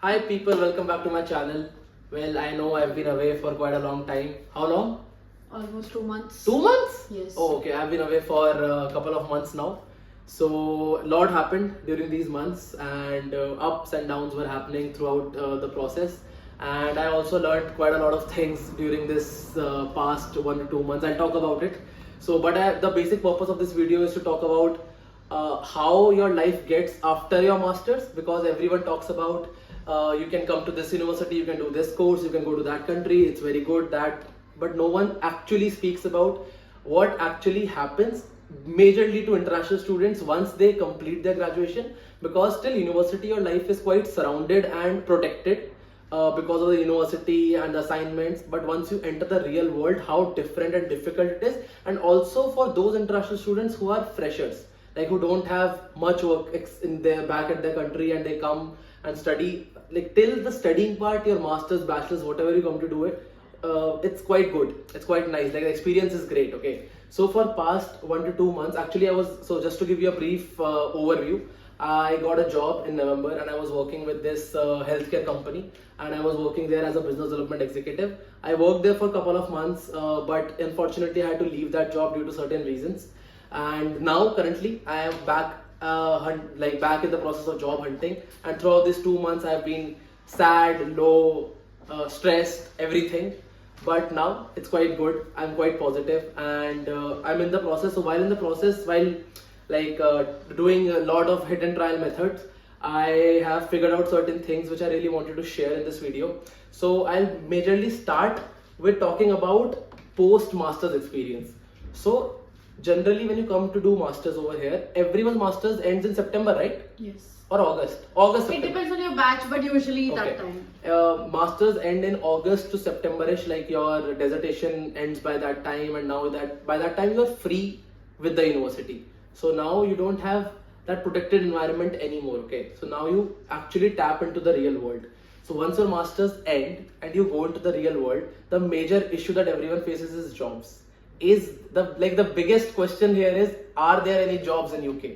Hi people, welcome back to my channel. Well, I know I've been away for quite a long time. How long? Almost 2 months. 2 months? Yes. Oh, okay. I've been away for a couple of months now. So, a lot happened during these months, and ups and downs were happening throughout the process. And I also learned quite a lot of things during this past 1 to 2 months. I'll talk about it. So, the basic purpose of this video is to talk about how your life gets after your masters, because everyone talks about you can come to this university, you can do this course, you can go to that country, it's very good that, but no one actually speaks about what actually happens majorly to international students once they complete their graduation, because till university your life is quite surrounded and protected because of the university and assignments. But once you enter the real world, how different and difficult it is. And also for those international students who are freshers, like who don't have much work in their back at their country, and they come and study, like till the studying part, your masters, bachelors, whatever you come to do it, it's quite good, it's quite nice, like the experience is great. Okay, so for past 1 to 2 months, actually I was, so just to give you a brief overview, I got a job in November and I was working with this healthcare company, and I was working there as a business development executive. I worked there for a couple of months, but unfortunately I had to leave that job due to certain reasons. And now currently I am back, back in the process of job hunting. And throughout these 2 months I've been sad, low, stressed, everything. But now it's quite good, I'm quite positive, and I'm in the process. So while in the process, while doing a lot of hit and trial methods, I have figured out certain things which I really wanted to share in this video. So I'll majorly start with talking about post-masters experience. So generally when you come to do masters over here, everyone's masters ends in September, right? Yes. Or August, It September. depends on your batch, but usually that time. Masters end in August to September-ish, like your dissertation ends by that time, and now that by that time you're free with the university. So now you don't have that protected environment anymore. Okay, so now you actually tap into the real world. So once your masters end and you go into the real world, the major issue that everyone faces is jobs. Is the biggest question here is, are there any jobs in UK?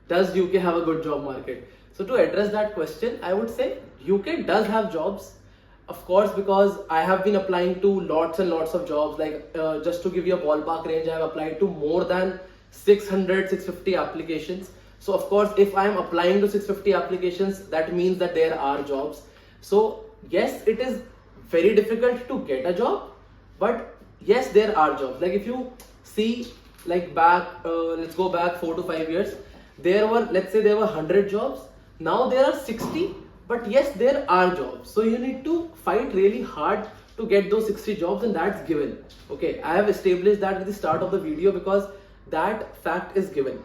Does UK have a good job market? So to address that question, I would say UK does have jobs, of course, because I have been applying to lots and lots of jobs. Just to give you a ballpark range, I have applied to more than 650 applications. So of course, if I am applying to 650 applications, that means that there are jobs. So yes, it is very difficult to get a job, but yes, there are jobs. Like if you see, let's go back 4 to 5 years, let's say there were 100 jobs, now there are 60, but yes, there are jobs. So you need to fight really hard to get those 60 jobs, and that's given. Okay, I have established that at the start of the video because that fact is given.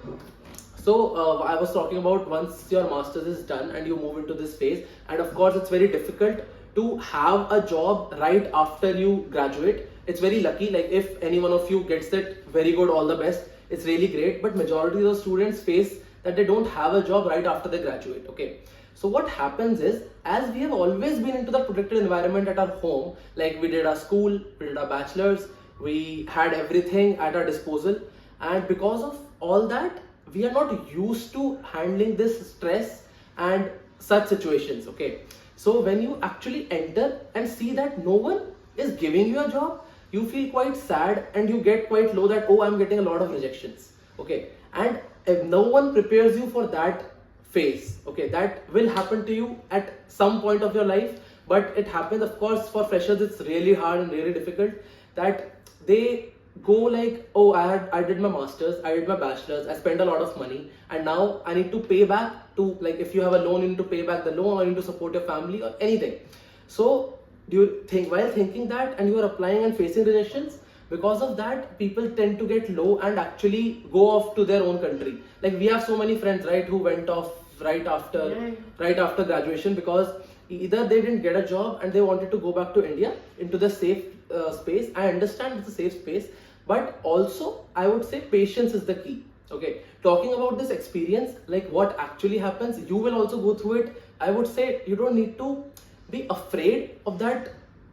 So I was talking about once your master's is done and you move into this phase, and of course it's very difficult to have a job right after you graduate. It's very lucky, like if any one of you gets it, very good, all the best, it's really great. But majority of the students face that they don't have a job right after they graduate. Okay, so what happens is, as we have always been into the protected environment at our home, like we did our school, we did our bachelor's, we had everything at our disposal, and because of all that, we are not used to handling this stress and such situations. Okay, so when you actually enter and see that no one is giving you a job, you feel quite sad and you get quite low that, oh, I'm getting a lot of rejections. Okay, and if no one prepares you for that phase, okay, that will happen to you at some point of your life. But it happens, of course, for freshers it's really hard and really difficult, that they go like, oh, I did my masters, I did my bachelor's, I spent a lot of money, and now I need to pay back to, like if you have a loan, you need to pay back the loan, or you need to support your family or anything. So do you think, while thinking that, and you are applying and facing rejections, because of that people tend to get low and actually go off to their own country. Like we have so many friends, right, who went off right after graduation, because either they didn't get a job and they wanted to go back to India into the safe space. I understand it's a safe space, but also I would say patience is the key. Okay, talking about this experience, like what actually happens, you will also go through it. I would say you don't need to be afraid of that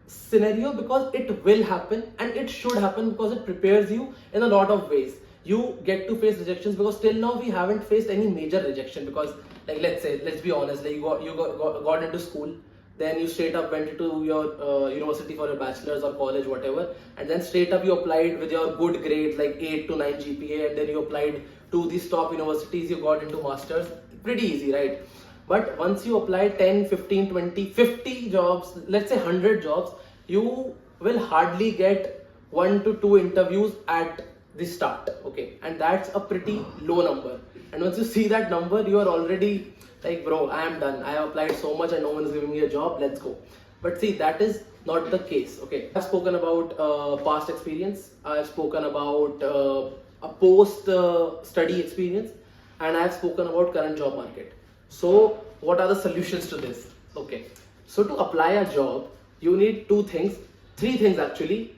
scenario, because it will happen and it should happen, because it prepares you in a lot of ways. You get to face rejections, because till now we haven't faced any major rejection. Because like let's be honest, like you got into school, then you straight up went into your university for your bachelor's or college, whatever, and then straight up you applied with your good grades like 8 to 9 GPA, and then you applied to these top universities, you got into masters. Pretty easy, right? But once you apply 10, 15, 20, 50 jobs, let's say 100 jobs, you will hardly get 1 to 2 interviews at the start, okay? And that's a pretty low number. And once you see that number, you are already like, bro, I am done. I have applied so much and no one is giving me a job, let's go. But see, that is not the case, okay? I've spoken about past experience, I've spoken about a post study experience, and I've spoken about current job market. So what are the solutions to this? Okay, so to apply a job, you need 2 things, 3 things actually,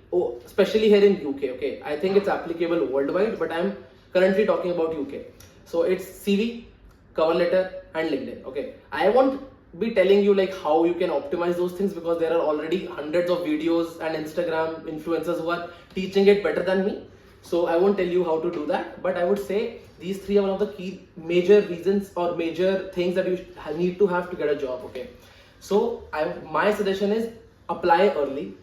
especially here in UK, okay? I think it's applicable worldwide, but I'm currently talking about UK. So it's CV, cover letter, and LinkedIn, okay? I won't be telling you like how you can optimize those things, because there are already hundreds of videos and Instagram influencers who are teaching it better than me. So I won't tell you how to do that, but I would say these 3 are one of the key major reasons or major things that you need to have to get a job, okay? So my suggestion is apply early.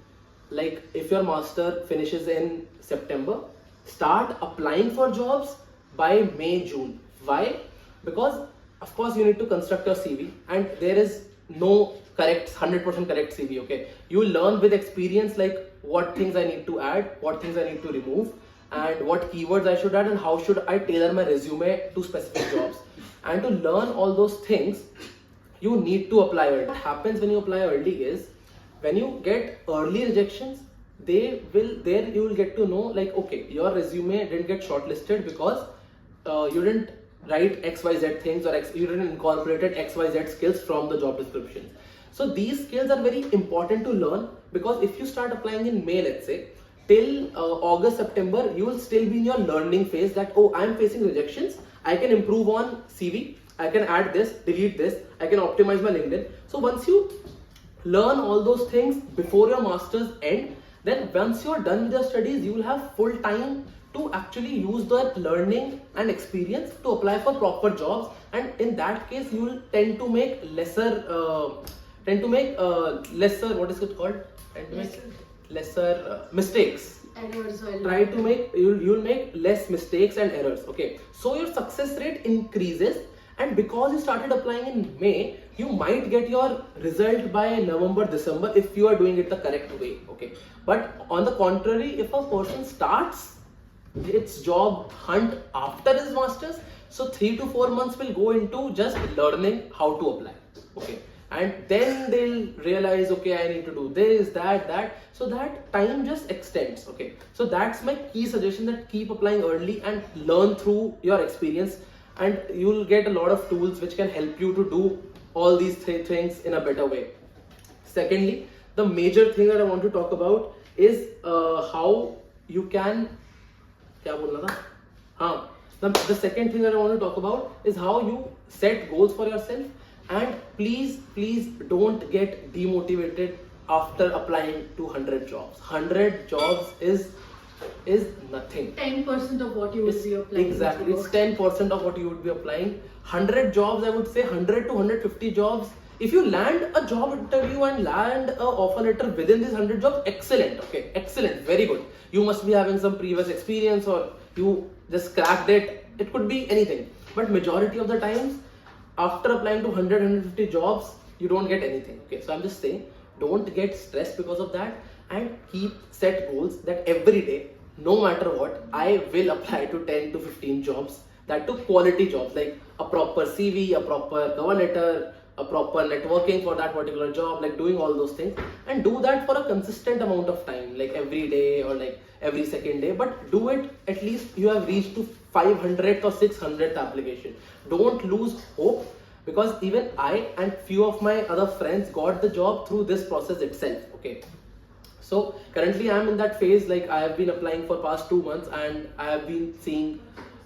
Like if your master finishes in September, start applying for jobs by May, June. Why? Because of course you need to construct your CV, and there is no correct 100% correct CV, okay? You learn with experience like what things I need to add, what things I need to remove, and what keywords I should add, and how should I tailor my resume to specific jobs. And to learn all those things, you need to apply early. What happens when you apply early is, when you get early rejections, you will get to know like, okay, your resume didn't get shortlisted because you didn't write XYZ things, or you didn't incorporated XYZ skills from the job description. So these skills are very important to learn, because if you start applying in May, let's say, till August, September, you will still be in your learning phase that, oh, I'm facing rejections, I can improve on CV, I can add this, delete this, I can optimize my LinkedIn. So once you learn all those things before your master's end, then once you're done with your studies, you will have full time to actually use that learning and experience to apply for proper jobs. And in that case, you will tend to make lesser, what is it called? Lesser mistakes. Errors. Try to make, you'll make less mistakes and errors, okay? So your success rate increases, and because you started applying in May, you might get your result by November, December if you are doing it the correct way, okay? But on the contrary, if a person starts its job hunt after his masters, so 3 to 4 months will go into just learning how to apply, okay? And then they'll realize, okay, I need to do this, that. So that time just extends, okay? So that's my key suggestion, that keep applying early and learn through your experience, and you'll get a lot of tools which can help you to do all these 3 things in a better way. Secondly, the major thing that I want to talk about is how you can, the second thing that I want to talk about is how you set goals for yourself. And please don't get demotivated after applying to 100 jobs. 100 jobs is nothing. 10% of what you would be applying. Exactly, it's 10% of what you would be applying. 100 jobs, I would say 100 to 150 jobs. If you land a job interview and land an offer letter within these 100 jobs, excellent, okay, excellent, very good. You must be having some previous experience, or you just cracked it. It could be anything. But majority of the times, after applying to 100, 150 jobs, you don't get anything, okay? So I'm just saying, don't get stressed because of that, and set goals that every day, no matter what, I will apply to 10 to 15 jobs, that to quality jobs, like a proper CV, a proper cover letter, a proper networking for that particular job, like doing all those things, and do that for a consistent amount of time, like every day or like every second day, but do it at least you have reached to 500th or 600th application. Don't lose hope, because even I and few of my other friends got the job through this process itself, okay? So currently I am in that phase, like I have been applying for past 2 months, and I have been seeing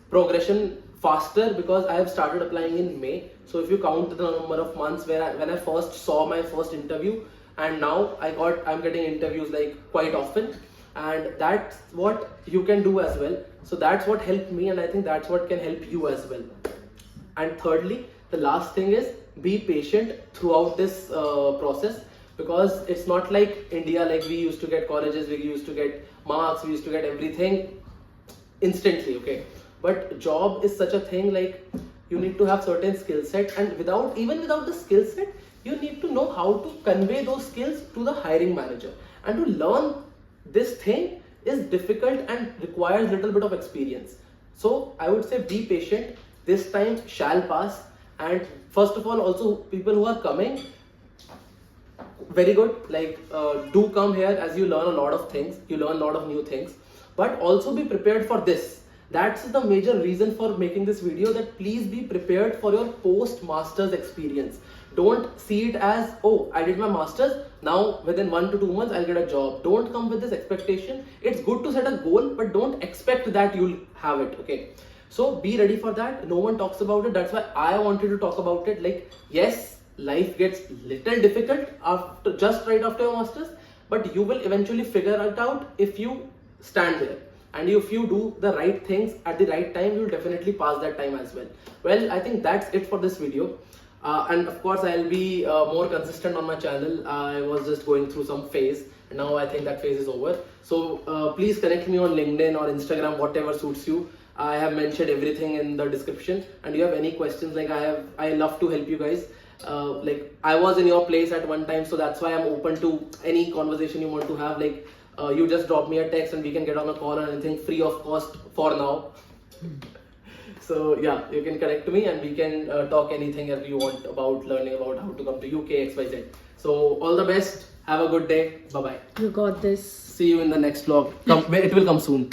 progression faster because I have started applying in May. So if you count the number of months when I first saw my first interview, and now I'm getting interviews like quite often, and that's what you can do as well. So that's what helped me, and I think that's what can help you as well. And thirdly, the last thing is be patient throughout this process, because it's not like India, like we used to get colleges, we used to get marks, we used to get everything instantly, okay? But job is such a thing, like you need to have certain skill set, and without the skill set, you need to know how to convey those skills to the hiring manager. And to learn this thing is difficult and requires little bit of experience. So I would say be patient, this time shall pass. And first of all, also people who are coming, very good, like do come here, as you learn a lot of things, you learn a lot of new things, but also be prepared for this. That's the major reason for making this video, that please be prepared for your postmasters experience. Don't see it as, oh, I did my masters, now within 1 to 2 months I'll get a job. Don't come with this expectation. It's good to set a goal, but don't expect that you'll have it, okay? So be ready for that. No one talks about it. That's why I wanted to talk about it. Like, yes, life gets little difficult after, just right after your masters, but you will eventually figure it out if you stand there. And if you do the right things at the right time, you'll definitely pass that time as well. Well, I think that's it for this video. And of course, I'll be more consistent on my channel. I was just going through some phase, and now I think that phase is over. So please connect me on LinkedIn or Instagram, whatever suits you. I have mentioned everything in the description. And you have any questions, like I love to help you guys. Like I was in your place at one time, so that's why I'm open to any conversation you want to have. Like you just drop me a text and we can get on a call or anything, free of cost for now. So yeah, you can connect to me and we can talk anything that you want about learning about how to come to UK, XYZ. So all the best. Have a good day. Bye bye. You got this. See you in the next vlog. It will come soon.